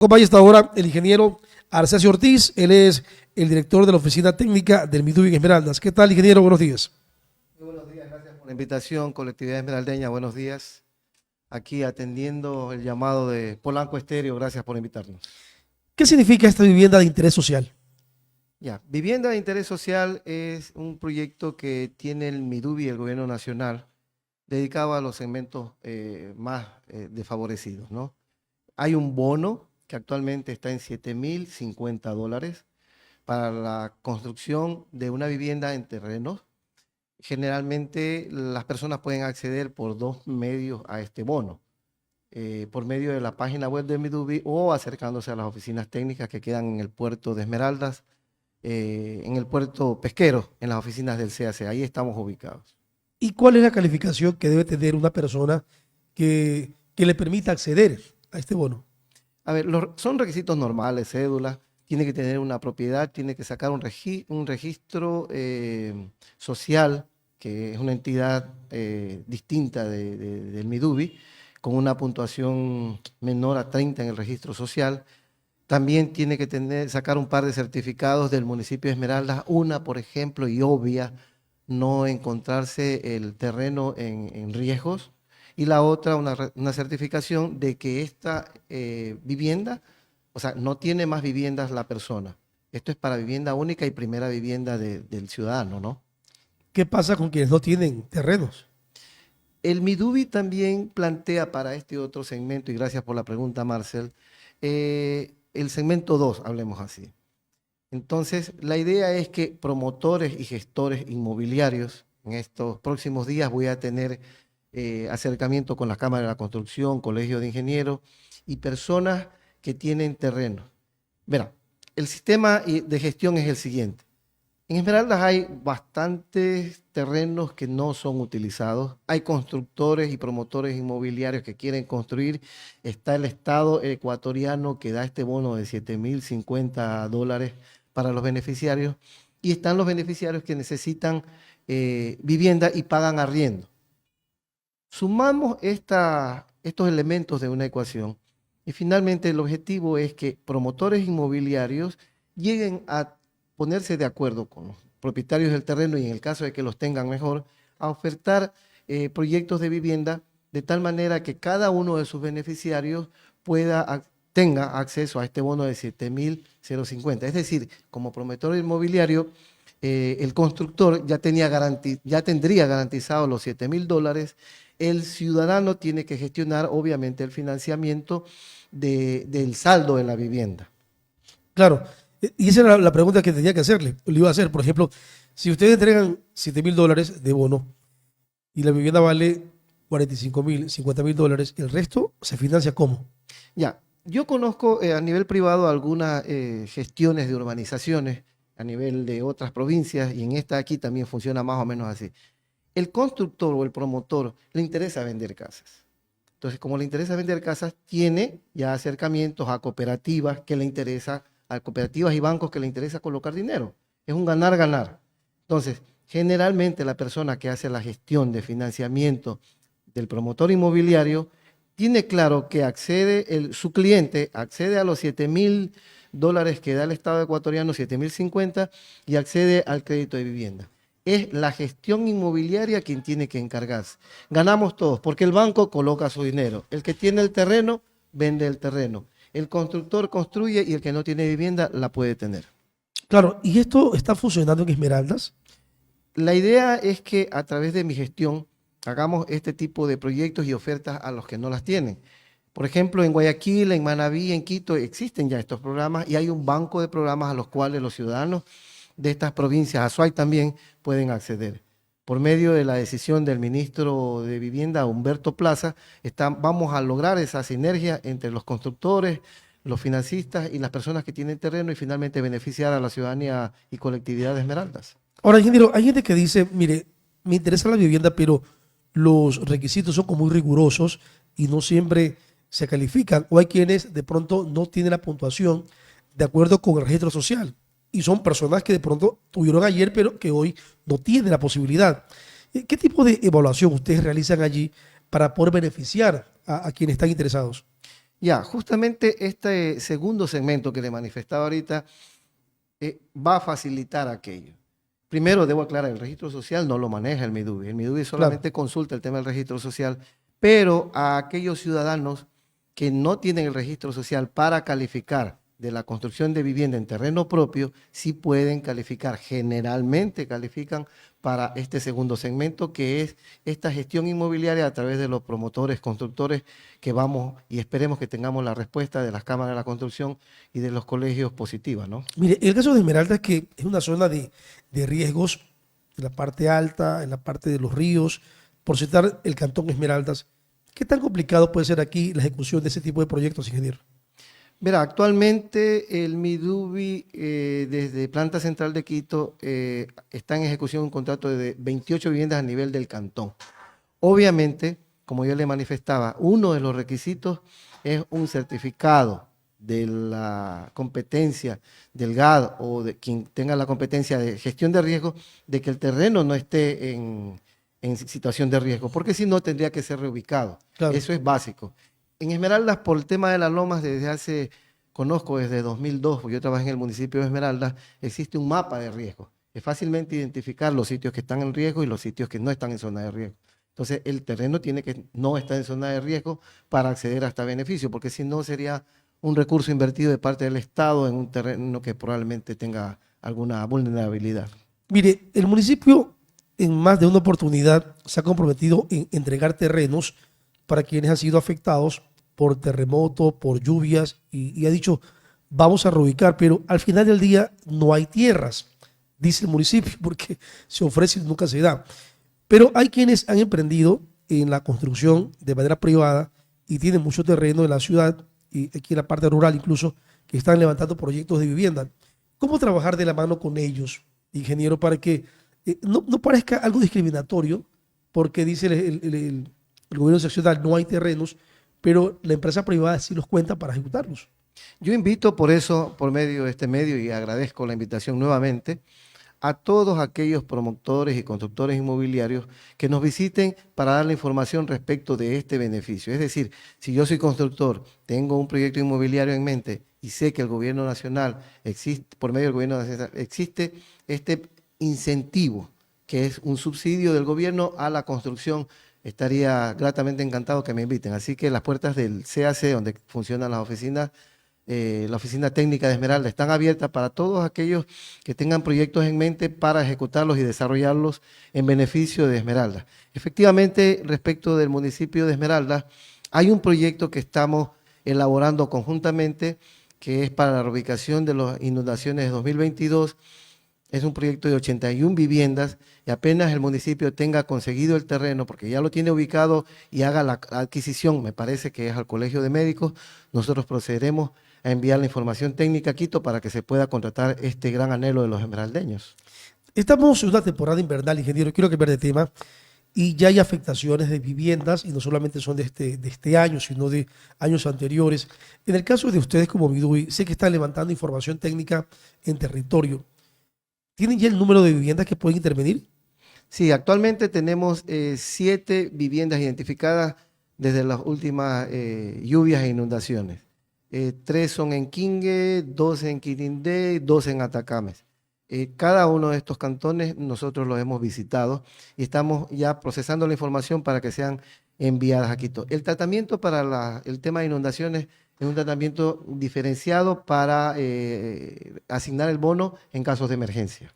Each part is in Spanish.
Acompaña hasta ahora el ingeniero Arcesio Ortiz. Él es el director de la oficina técnica del Midubi en Esmeraldas. ¿Qué tal, ingeniero? Buenos días. Muy buenos días, gracias por la invitación, colectividad esmeraldeña, buenos días. Aquí atendiendo el llamado de Polanco Estéreo, gracias por invitarnos. ¿Qué significa esta vivienda de interés social? Ya, Vivienda de Interés Social es un proyecto que tiene el Midubi, el Gobierno Nacional, dedicado a los segmentos más desfavorecidos, ¿no? Hay un bono que actualmente está en $7.050 para la construcción de una vivienda en terrenos. Generalmente las personas pueden acceder por dos medios a este bono, por medio de la página web de Midubi o acercándose a las oficinas técnicas que quedan en el puerto de Esmeraldas, en el puerto pesquero, en las oficinas del CAC. Ahí estamos ubicados. ¿Y cuál es la calificación que debe tener una persona que le permita acceder a este bono? A ver, son requisitos normales, cédula, tiene que tener una propiedad, tiene que sacar un registro social, que es una entidad distinta del Midubi, con una puntuación menor a 30 en el registro social. También tiene que sacar un par de certificados del municipio de Esmeraldas, una, por ejemplo, y obvia, no encontrarse el terreno en riesgos, y la otra, una certificación de que esta vivienda, o sea, no tiene más viviendas la persona. Esto es para vivienda única y primera vivienda del ciudadano, ¿no? ¿Qué pasa con quienes no tienen terrenos? El Midubi también plantea para este otro segmento, y gracias por la pregunta, Marcel, el segmento 2, hablemos así. Entonces, la idea es que promotores y gestores inmobiliarios, en estos próximos días voy a tener acercamiento con la Cámara de la Construcción, Colegio de Ingenieros y personas que tienen terrenos. Verá, el sistema de gestión es el siguiente. En Esmeraldas hay bastantes terrenos que no son utilizados. Hay constructores y promotores inmobiliarios que quieren construir. Está el Estado ecuatoriano que da este bono de $7.050 para los beneficiarios. Y están los beneficiarios que necesitan vivienda y pagan arriendo. Sumamos estos elementos de una ecuación y finalmente el objetivo es que promotores inmobiliarios lleguen a ponerse de acuerdo con los propietarios del terreno y en el caso de que los tengan mejor, a ofertar proyectos de vivienda de tal manera que cada uno de sus beneficiarios tenga acceso a este bono de $7.050. Es decir, como promotor inmobiliario, el constructor ya tendría garantizado los $7.000. El ciudadano tiene que gestionar, obviamente, el financiamiento del saldo de la vivienda. Claro, y esa era la pregunta que tenía que hacerle. Le iba a hacer, por ejemplo, si ustedes entregan $7.000 de bono y la vivienda vale $45.000, $50.000, ¿el resto se financia cómo? Ya, yo conozco a nivel privado algunas gestiones de urbanizaciones a nivel de otras provincias y en esta aquí también funciona más o menos así. El constructor o el promotor le interesa vender casas. Entonces, como le interesa vender casas, tiene ya acercamientos a cooperativas a cooperativas y bancos que le interesa colocar dinero. Es un ganar-ganar. Entonces, generalmente la persona que hace la gestión de financiamiento del promotor inmobiliario tiene claro que su cliente accede a los $7.000 que da el Estado ecuatoriano, $7.050, y accede al crédito de vivienda. Es la gestión inmobiliaria quien tiene que encargarse. Ganamos todos, porque el banco coloca su dinero. El que tiene el terreno, vende el terreno. El constructor construye y el que no tiene vivienda la puede tener. Claro, ¿y esto está funcionando en Esmeraldas? La idea es que a través de mi gestión hagamos este tipo de proyectos y ofertas a los que no las tienen. Por ejemplo, en Guayaquil, en Manabí, en Quito, existen ya estos programas y hay un banco de programas a los cuales los ciudadanos de estas provincias, Azuay también, pueden acceder. Por medio de la decisión del ministro de Vivienda, Humberto Plaza, vamos a lograr esa sinergia entre los constructores, los financistas y las personas que tienen terreno y finalmente beneficiar a la ciudadanía y colectividad de Esmeraldas. Ahora, ingeniero, hay gente que dice, mire, me interesa la vivienda, pero los requisitos son como muy rigurosos y no siempre se califican. O hay quienes de pronto no tienen la puntuación de acuerdo con el registro social. Y son personas que de pronto tuvieron ayer, pero que hoy no tienen la posibilidad. ¿Qué tipo de evaluación ustedes realizan allí para poder beneficiar a quienes están interesados? Ya, justamente este segundo segmento que le manifestaba ahorita va a facilitar aquello. Primero, debo aclarar, el registro social no lo maneja el MIDUBI. El MIDUBI Claro. solamente consulta el tema del registro social, pero a aquellos ciudadanos que no tienen el registro social para calificar de la construcción de vivienda en terreno propio, sí pueden calificar. Generalmente califican para este segundo segmento, que es esta gestión inmobiliaria a través de los promotores, constructores, que vamos y esperemos que tengamos la respuesta de las cámaras de la construcción y de los colegios positiva, ¿no? Mire, el caso de Esmeralda es que es una zona de riesgos en la parte alta, en la parte de los ríos, por citar el Cantón Esmeraldas. ¿Qué tan complicado puede ser aquí la ejecución de ese tipo de proyectos, ingeniero? Verá, actualmente el MIDUBI desde Planta Central de Quito está en ejecución un contrato de 28 viviendas a nivel del cantón. Obviamente, como yo le manifestaba, uno de los requisitos es un certificado de la competencia del GAD o de quien tenga la competencia de gestión de riesgo, de que el terreno no esté en situación de riesgo, porque si no tendría que ser reubicado. Claro. Eso es básico. En Esmeraldas, por el tema de las lomas, conozco desde 2002, porque yo trabajé en el municipio de Esmeraldas, existe un mapa de riesgo. Es fácilmente identificar los sitios que están en riesgo y los sitios que no están en zona de riesgo. Entonces, el terreno tiene que no estar en zona de riesgo para acceder a este beneficio, porque si no sería un recurso invertido de parte del Estado en un terreno que probablemente tenga alguna vulnerabilidad. Mire, el municipio en más de una oportunidad se ha comprometido en entregar terrenos para quienes han sido afectados por terremoto, por lluvias, y ha dicho, vamos a reubicar, pero al final del día no hay tierras, dice el municipio, porque se ofrece y nunca se da. Pero hay quienes han emprendido en la construcción de manera privada y tienen mucho terreno en la ciudad y aquí en la parte rural incluso, que están levantando proyectos de vivienda. ¿Cómo trabajar de la mano con ellos, ingeniero, para que no parezca algo discriminatorio? Porque dice el gobierno seccional, no hay terrenos, pero la empresa privada sí los cuenta para ejecutarlos. Yo invito por eso, por medio de este medio, y agradezco la invitación nuevamente, a todos aquellos promotores y constructores inmobiliarios que nos visiten para dar la información respecto de este beneficio. Es decir, si yo soy constructor, tengo un proyecto inmobiliario en mente y sé que el gobierno nacional existe, por medio del gobierno nacional, existe este incentivo, que es un subsidio del gobierno a la construcción, estaría gratamente encantado que me inviten. Así que las puertas del CAC, donde funcionan las oficinas, la oficina técnica de Esmeralda, están abiertas para todos aquellos que tengan proyectos en mente para ejecutarlos y desarrollarlos en beneficio de Esmeralda. Efectivamente, respecto del municipio de Esmeralda, hay un proyecto que estamos elaborando conjuntamente, que es para la reubicación de las inundaciones de 2022. Es un proyecto de 81 viviendas y apenas el municipio tenga conseguido el terreno, porque ya lo tiene ubicado y haga la adquisición, me parece que es al Colegio de Médicos, nosotros procederemos a enviar la información técnica a Quito para que se pueda contratar este gran anhelo de los esmeraldeños. Estamos en una temporada invernal, ingeniero, quiero cambiar de tema, y ya hay afectaciones de viviendas, y no solamente son de este año, sino de años anteriores. En el caso de ustedes como Midubi, sé que están levantando información técnica en territorio. ¿Tienen ya el número de viviendas que pueden intervenir? Sí, actualmente tenemos 7 viviendas identificadas desde las últimas lluvias e inundaciones. 3 son en Quingue, 2 en Quirindé, 2 en Atacames. Cada uno de estos cantones nosotros los hemos visitado y estamos ya procesando la información para que sean enviadas a Quito. El tratamiento para el tema de inundaciones es un tratamiento diferenciado para asignar el bono en casos de emergencia.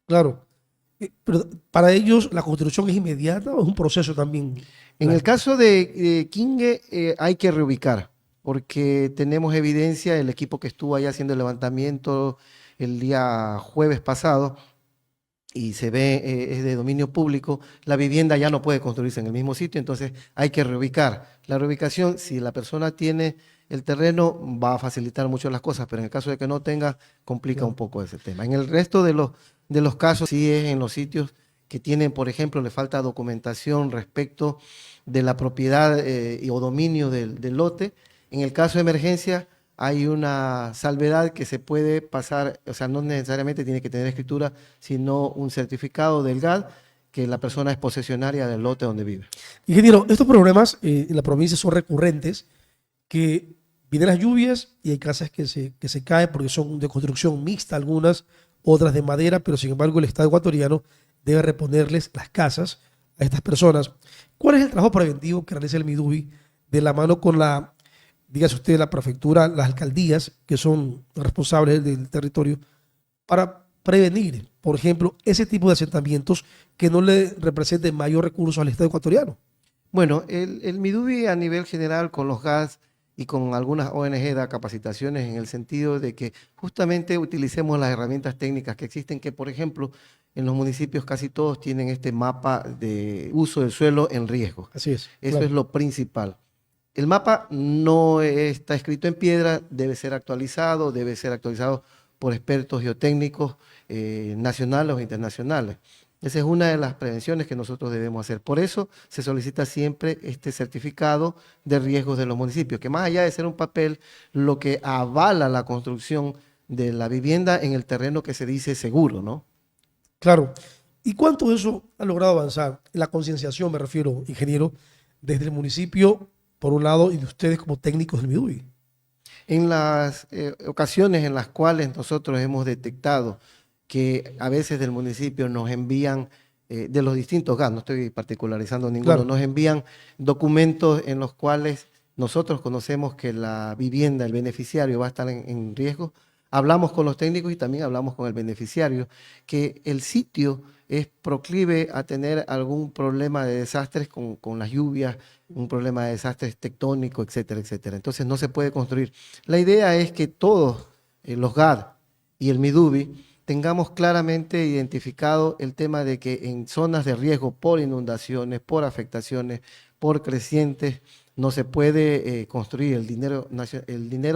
Claro. Pero para ellos, ¿la construcción es inmediata o es un proceso también En el largo? caso de Quingue hay que reubicar porque tenemos evidencia, el equipo que estuvo ahí haciendo el levantamiento el día jueves pasado, y se ve, es de dominio público, la vivienda ya no puede construirse en el mismo sitio, entonces hay que reubicar. La reubicación, si la persona tiene el terreno, va a facilitar mucho las cosas, pero en el caso de que no tenga, complica un Claro. poco ese tema. En el resto de los casos, sí es en los sitios que tienen, por ejemplo, le falta documentación respecto de la propiedad o dominio del lote. En el caso de emergencia, hay una salvedad que se puede pasar, o sea, no necesariamente tiene que tener escritura, sino un certificado del GAD que la persona es posesionaria del lote donde vive. Ingeniero, estos problemas en la provincia son recurrentes. que vienen las lluvias y hay casas que se caen porque son de construcción mixta algunas, otras de madera, pero sin embargo el Estado ecuatoriano debe reponerles las casas a estas personas. ¿Cuál es el trabajo preventivo que realiza el MIDUBI de la mano con la, dígase usted, la prefectura, las alcaldías, que son responsables del territorio, para prevenir, por ejemplo, ese tipo de asentamientos que no le representen mayor recurso al Estado ecuatoriano? Bueno, el MIDUBI a nivel general con los GAS y con algunas ONG da capacitaciones en el sentido de que justamente utilicemos las herramientas técnicas que existen, que por ejemplo en los municipios casi todos tienen este mapa de uso del suelo en riesgo. Así es, Eso es claro. lo principal. El mapa no está escrito en piedra, debe ser actualizado por expertos geotécnicos nacionales o internacionales. Esa es una de las prevenciones que nosotros debemos hacer. Por eso se solicita siempre este certificado de riesgos de los municipios, que más allá de ser un papel, lo que avala la construcción de la vivienda en el terreno que se dice seguro, ¿no? Claro. ¿Y cuánto de eso ha logrado avanzar? La concienciación, me refiero, ingeniero, desde el municipio, por un lado, y de ustedes como técnicos del MIDUBI. En las ocasiones en las cuales nosotros hemos detectado que a veces del municipio nos envían, de los distintos GAS, no estoy particularizando ninguno, Claro, nos envían documentos en los cuales nosotros conocemos que la vivienda, el beneficiario va a estar en riesgo, hablamos con los técnicos y también hablamos con el beneficiario, que el sitio es proclive a tener algún problema de desastres con las lluvias, un problema de desastres tectónicos, etcétera, etcétera. Entonces no se puede construir. La idea es que todos los GAD y el MIDUBI tengamos claramente identificado el tema de que en zonas de riesgo por inundaciones, por afectaciones, por crecientes, no se puede construir el dinero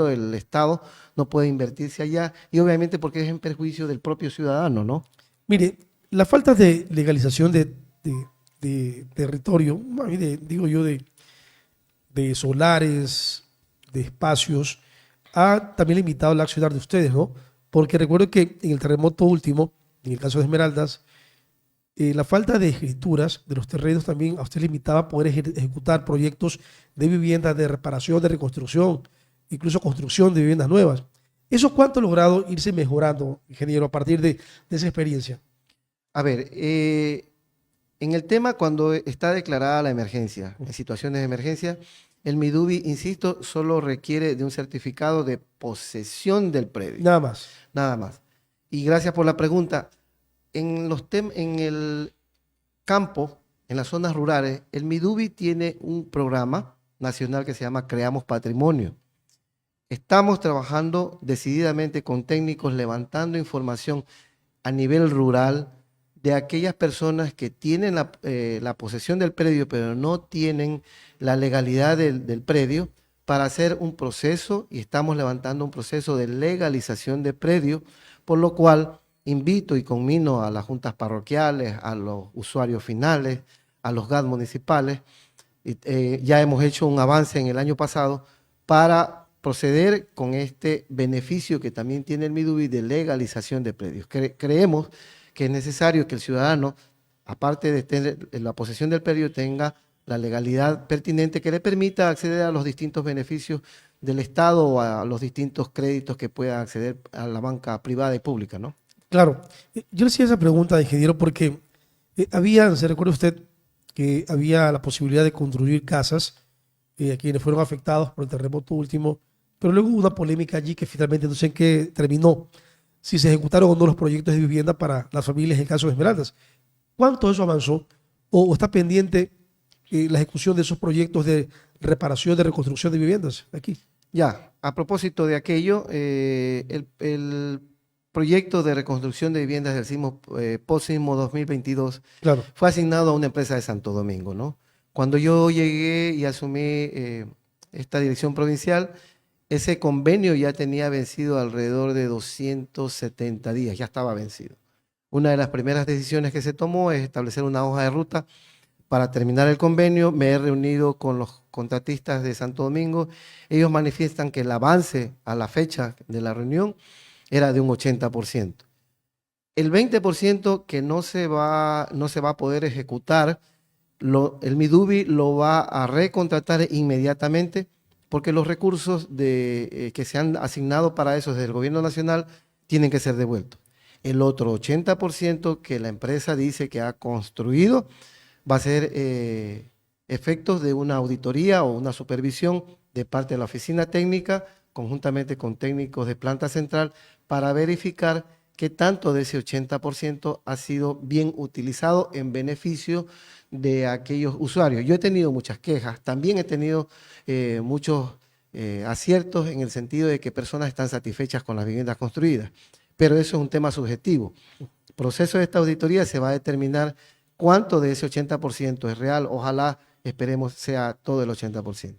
del Estado, no puede invertirse allá y obviamente porque es en perjuicio del propio ciudadano, ¿no? mire, la falta de legalización de territorio, más bien digo yo, de solares, de espacios, ha también limitado el accionar de ustedes, ¿no? Porque recuerdo que en el terremoto último, en el caso de Esmeraldas, la falta de escrituras de los terrenos también a usted limitaba poder ejecutar proyectos de viviendas, de reparación, de reconstrucción, incluso construcción de viviendas nuevas. ¿Eso cuánto ha logrado irse mejorando, ingeniero, a partir de esa experiencia? A ver, en el tema cuando está declarada la emergencia, en situaciones de emergencia, el MIDUBI, insisto, solo requiere de un certificado de posesión del predio, Nada más. nada más. Y gracias por la pregunta. En el campo, en las zonas rurales, el MIDUBI tiene un programa nacional que se llama Creamos Patrimonio. Estamos trabajando decididamente con técnicos, levantando información a nivel rural de aquellas personas que tienen la posesión del predio, pero no tienen la legalidad del predio, para hacer un proceso, y estamos levantando un proceso de legalización de predio, por lo cual invito y conmino a las juntas parroquiales, a los usuarios finales, a los GAD municipales. Ya hemos hecho un avance en el año pasado para proceder con este beneficio que también tiene el MIDUBI de legalización de predios. Creemos que es necesario que el ciudadano, aparte de tener la posesión del predio, tenga la legalidad pertinente que le permita acceder a los distintos beneficios del Estado o a los distintos créditos que pueda acceder a la banca privada y pública, ¿no? Claro. Yo le hacía esa pregunta, ingeniero, porque se recuerda usted que había la posibilidad de construir casas a quienes fueron afectados por el terremoto último, pero luego hubo una polémica allí que finalmente no sé en qué terminó, si se ejecutaron o no los proyectos de vivienda para las familias en el caso de Esmeraldas. ¿Cuánto eso avanzó o está pendiente la ejecución de esos proyectos de reparación, de reconstrucción de viviendas aquí? Ya, a propósito de aquello, el proyecto de reconstrucción de viviendas del sismo, post-sismo 2022 Claro, fue asignado a una empresa de Santo Domingo, ¿no? Cuando yo llegué y asumí esta dirección provincial, ese convenio ya tenía vencido alrededor de 270 días, ya estaba vencido. Una de las primeras decisiones que se tomó es establecer una hoja de ruta para terminar el convenio. Me he reunido con los contratistas de Santo Domingo. Ellos manifiestan que el avance a la fecha de la reunión era de un 80%. El 20% que no se va a poder ejecutar, el MIDUBI lo va a recontratar inmediatamente porque los recursos que se han asignado para eso desde el gobierno nacional tienen que ser devueltos. El otro 80% que la empresa dice que ha construido va a ser efectos de una auditoría o una supervisión de parte de la oficina técnica, conjuntamente con técnicos de planta central, para verificar qué tanto de ese 80% ha sido bien utilizado en beneficio de aquellos usuarios. Yo he tenido muchas quejas, también he tenido muchos aciertos en el sentido de que personas están satisfechas con las viviendas construidas, pero eso es un tema subjetivo. El proceso de esta auditoría se va a determinar cuánto de ese 80% es real. Ojalá, esperemos, sea todo el 80%.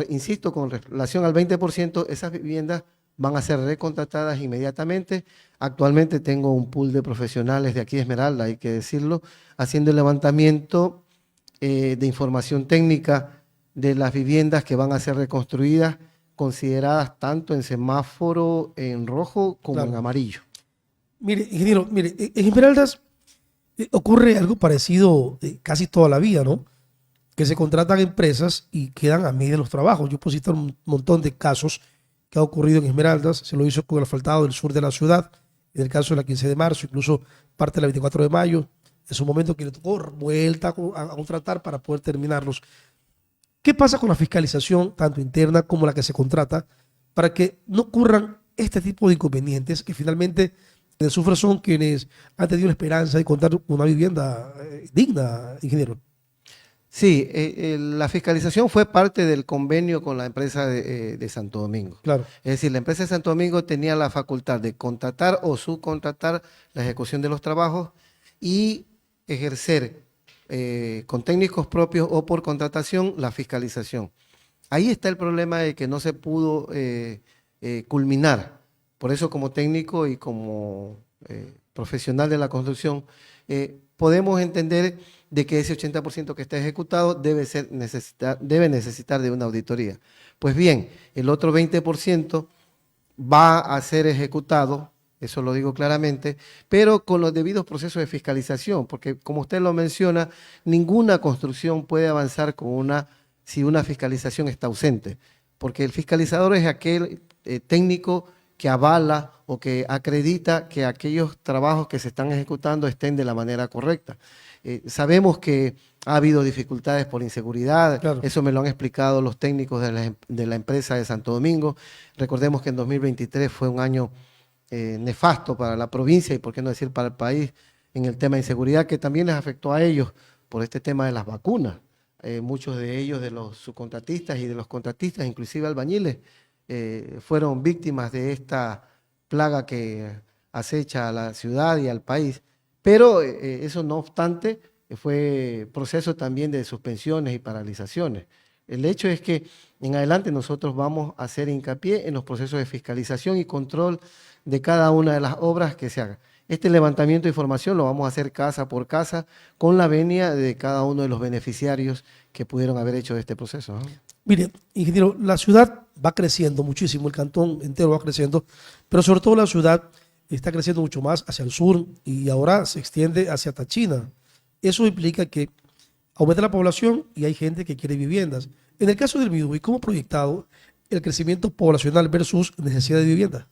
Insisto, con relación al 20%, esas viviendas van a ser recontratadas inmediatamente. Actualmente tengo un pool de profesionales de aquí de Esmeralda, hay que decirlo, haciendo el levantamiento de información técnica de las viviendas que van a ser reconstruidas, consideradas tanto en semáforo en rojo como en amarillo. Mire, ingeniero, mire, en Esmeraldas ocurre algo parecido casi toda la vida, ¿no? Que se contratan empresas y quedan a media los trabajos. Yo puedo citar un montón de casos que ha ocurrido en Esmeraldas. Se lo hizo con el asfaltado del sur de la ciudad, en el caso de la 15 de marzo, incluso parte de la 24 de mayo, en su momento que le tocó vuelta a contratar para poder terminarlos. ¿Qué pasa con la fiscalización, tanto interna como la que se contrata, para que no ocurran este tipo de inconvenientes que finalmente quienes sufren son quienes han tenido la esperanza de contar con una vivienda digna, ingeniero? Sí, la fiscalización fue parte del convenio con la empresa de Santo Domingo. Claro. Es decir, la empresa de Santo Domingo tenía la facultad de contratar o subcontratar la ejecución de los trabajos y ejercer con técnicos propios o por contratación la fiscalización. Ahí está el problema de que no se pudo culminar. Por eso, como técnico y como profesional de la construcción, podemos entender de que ese 80% que está ejecutado debe necesitar de una auditoría. Pues bien, el otro 20% va a ser ejecutado, eso lo digo claramente, pero con los debidos procesos de fiscalización, porque como usted lo menciona, ninguna construcción puede avanzar si una fiscalización está ausente, porque el fiscalizador es aquel técnico que avala o que acredita que aquellos trabajos que se están ejecutando estén de la manera correcta. Sabemos que ha habido dificultades por inseguridad, claro. Eso me lo han explicado los técnicos de la empresa de Santo Domingo. Recordemos que en 2023 fue un año nefasto para la provincia y por qué no decir para el país en el tema de inseguridad, que también les afectó a ellos por este tema de las vacunas. Muchos de ellos, de los subcontratistas y de los contratistas, inclusive albañiles, fueron víctimas de esta plaga que acecha a la ciudad y al país. Pero eso no obstante fue proceso también de suspensiones y paralizaciones. El hecho es que en adelante nosotros vamos a hacer hincapié en los procesos de fiscalización y control de cada una de las obras que se hagan. Este levantamiento de información lo vamos a hacer casa por casa con la venia de cada uno de los beneficiarios que pudieron haber hecho este proceso, ¿no? Mire, ingeniero, la ciudad va creciendo muchísimo, el cantón entero va creciendo, pero sobre todo la ciudad está creciendo mucho más hacia el sur y ahora se extiende hacia Táchina. Eso implica que aumenta la población y hay gente que quiere viviendas. En el caso del Midubi, ¿cómo ha proyectado el crecimiento poblacional versus necesidad de vivienda?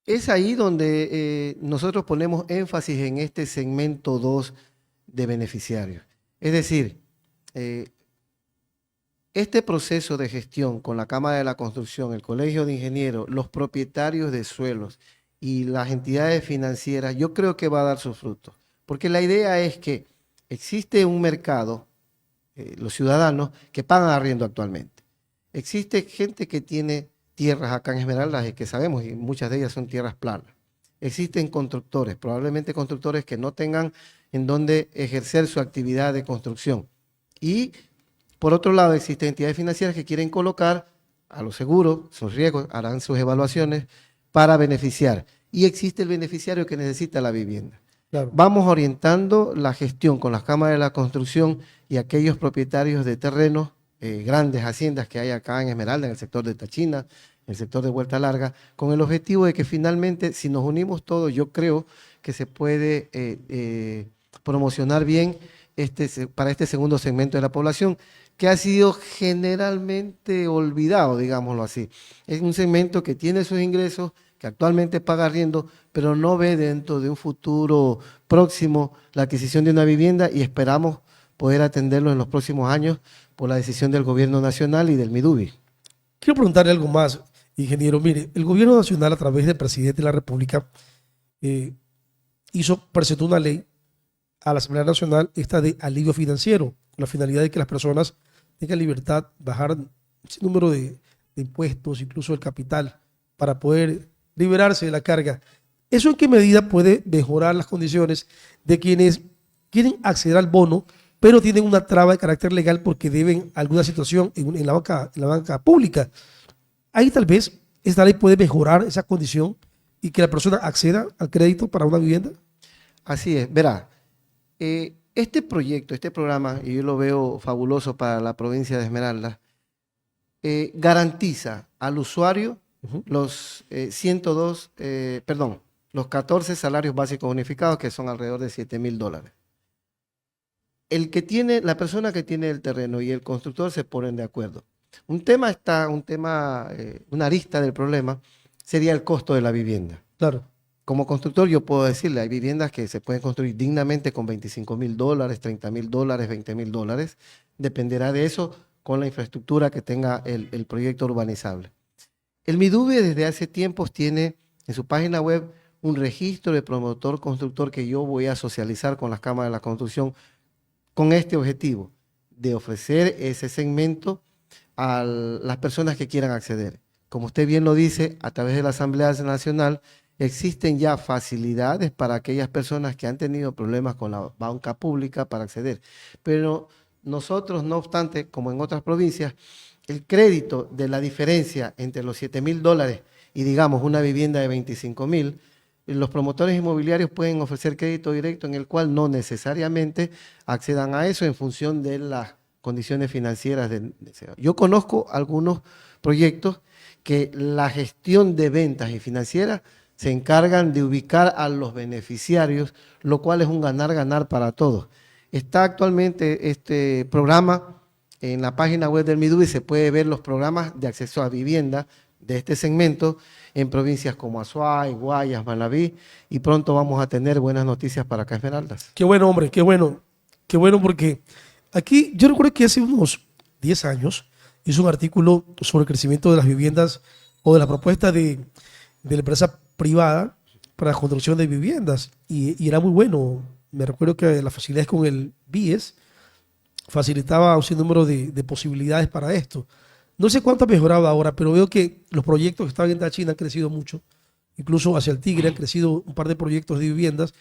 Es ahí donde nosotros ponemos énfasis en este segmento 2 de beneficiarios. Es decir, este proceso de gestión con la Cámara de la Construcción, el Colegio de Ingenieros, los propietarios de suelos y las entidades financieras, yo creo que va a dar sus frutos. Porque la idea es que existe un mercado, los ciudadanos, que pagan arriendo actualmente. Existe gente que tiene tierras acá en Esmeraldas y que sabemos, y muchas de ellas son tierras planas. Existen constructores, probablemente constructores que no tengan en dónde ejercer su actividad de construcción. Y por otro lado, existen entidades financieras que quieren colocar a los seguros, sus riesgos, harán sus evaluaciones para beneficiar. Y existe el beneficiario que necesita la vivienda. Claro. Vamos orientando la gestión con las cámaras de la construcción y aquellos propietarios de terrenos, grandes haciendas que hay acá en Esmeralda, en el sector de Táchina, en el sector de Vuelta Larga, con el objetivo de que finalmente, si nos unimos todos, yo creo que se puede promocionar bien para este segundo segmento de la población, que ha sido generalmente olvidado, digámoslo así. Es un segmento que tiene sus ingresos, que actualmente paga arriendo, pero no ve dentro de un futuro próximo la adquisición de una vivienda y esperamos poder atenderlo en los próximos años por la decisión del gobierno nacional y del MIDUBI. Quiero preguntarle algo más, ingeniero. Mire, el gobierno nacional, a través del presidente de la República, eh, presentó una ley a la Asamblea Nacional, esta de alivio financiero, con la finalidad de que las personas tengan libertad, bajar un número de impuestos, incluso el capital, para poder liberarse de la carga. ¿Eso en qué medida puede mejorar las condiciones de quienes quieren acceder al bono, pero tienen una traba de carácter legal porque deben alguna situación en la banca pública? Ahí tal vez esta ley puede mejorar esa condición y que la persona acceda al crédito para una vivienda. Así es, verá, este proyecto, este programa, y yo lo veo fabuloso para la provincia de Esmeraldas, garantiza al usuario los los 14 salarios básicos unificados, que son alrededor de $7,000. La persona que tiene el terreno y el constructor se ponen de acuerdo. Una arista del problema sería el costo de la vivienda. Claro. Como constructor yo puedo decirle, hay viviendas que se pueden construir dignamente con $25,000, $30,000, $20,000. Dependerá de eso con la infraestructura que tenga el proyecto urbanizable. El MIDUBI desde hace tiempos tiene en su página web un registro de promotor constructor que yo voy a socializar con las cámaras de la construcción con este objetivo, de ofrecer ese segmento a las personas que quieran acceder. Como usted bien lo dice, a través de la Asamblea Nacional existen ya facilidades para aquellas personas que han tenido problemas con la banca pública para acceder. Pero nosotros, no obstante, como en otras provincias, el crédito de la diferencia entre los $7,000 y, digamos, una vivienda de $25,000, los promotores inmobiliarios pueden ofrecer crédito directo en el cual no necesariamente accedan a eso en función de las condiciones financieras. Yo conozco algunos proyectos que la gestión de ventas y financieras se encargan de ubicar a los beneficiarios, lo cual es un ganar-ganar para todos. Está actualmente este programa en la página web del MIDUBI, se puede ver los programas de acceso a vivienda de este segmento en provincias como Azuay, Guayas, Manabí, y pronto vamos a tener buenas noticias para acá Esmeraldas. Qué bueno, hombre, qué bueno porque aquí yo recuerdo que hace unos 10 años hizo un artículo sobre el crecimiento de las viviendas o de la propuesta de la empresa privada para la construcción de viviendas y era muy bueno. Me recuerdo que las facilidades con el BIES facilitaba un sinnúmero de posibilidades para esto. No sé cuánto ha mejorado ahora, pero veo que los proyectos que estaban en la China han crecido mucho. Incluso hacia el Tigre han crecido un par de proyectos de viviendas.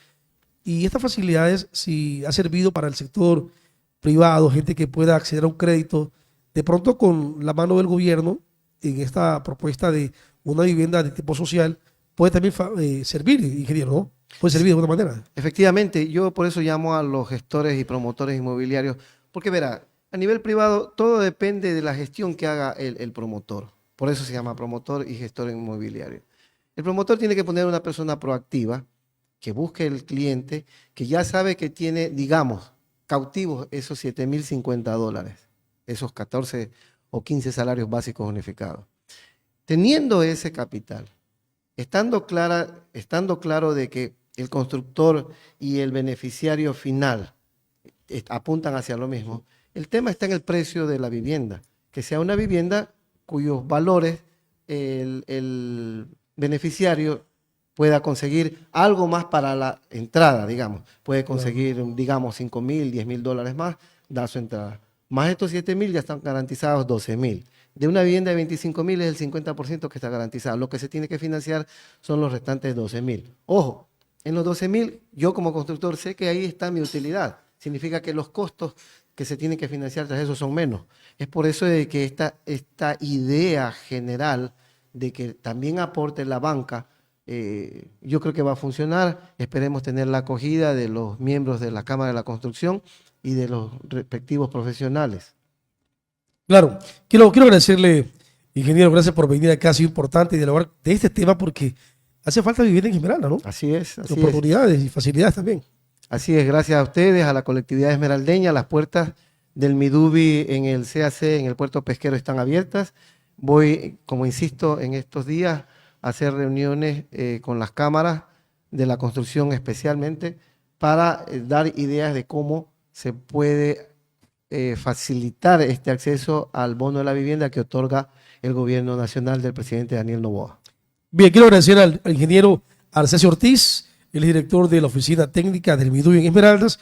Y estas facilidades, si ha servido para el sector privado, gente que pueda acceder a un crédito, de pronto con la mano del gobierno, en esta propuesta de una vivienda de tipo social, puede también servir, ingeniero, ¿no? Puede servir de alguna manera. Efectivamente, yo por eso llamo a los gestores y promotores inmobiliarios, porque verá, a nivel privado todo depende de la gestión que haga el promotor. Por eso se llama promotor y gestor inmobiliario. El promotor tiene que poner una persona proactiva que busque el cliente, que ya sabe que tiene, digamos, cautivos esos $7,050, esos 14 o 15 salarios básicos unificados. Teniendo ese capital, estando claro de que el constructor y el beneficiario final apuntan hacia lo mismo, el tema está en el precio de la vivienda, que sea una vivienda cuyos valores el beneficiario pueda conseguir algo más para la entrada, digamos. Puede conseguir, digamos, $5,000, $10,000 más, da su entrada. Más estos $7,000 ya están garantizados $12,000. De una vivienda de $25,000 es el 50% que está garantizado. Lo que se tiene que financiar son los restantes $12,000. Ojo, en los $12,000, yo como constructor sé que ahí está mi utilidad. Significa que los costos que se tienen que financiar tras eso son menos. Es por eso de que esta idea general de que también aporte la banca, yo creo que va a funcionar. Esperemos tener la acogida de los miembros de la Cámara de la Construcción y de los respectivos profesionales. Claro, quiero agradecerle, ingeniero, gracias por venir acá, ha sido importante dialogar de este tema porque hace falta vivir en Esmeralda, ¿no? Así es. Así oportunidades y facilidades también. Así es, gracias a ustedes, a la colectividad esmeraldeña, las puertas del Midubi en el CAC, en el puerto pesquero, están abiertas. Voy, como insisto, en estos días a hacer reuniones con las cámaras de la construcción especialmente para dar ideas de cómo se puede facilitar este acceso al bono de la vivienda que otorga el gobierno nacional del presidente Daniel Noboa. Bien, quiero agradecer al ingeniero Arcesio Ortiz, el director de la Oficina Técnica del Midubi en Esmeraldas,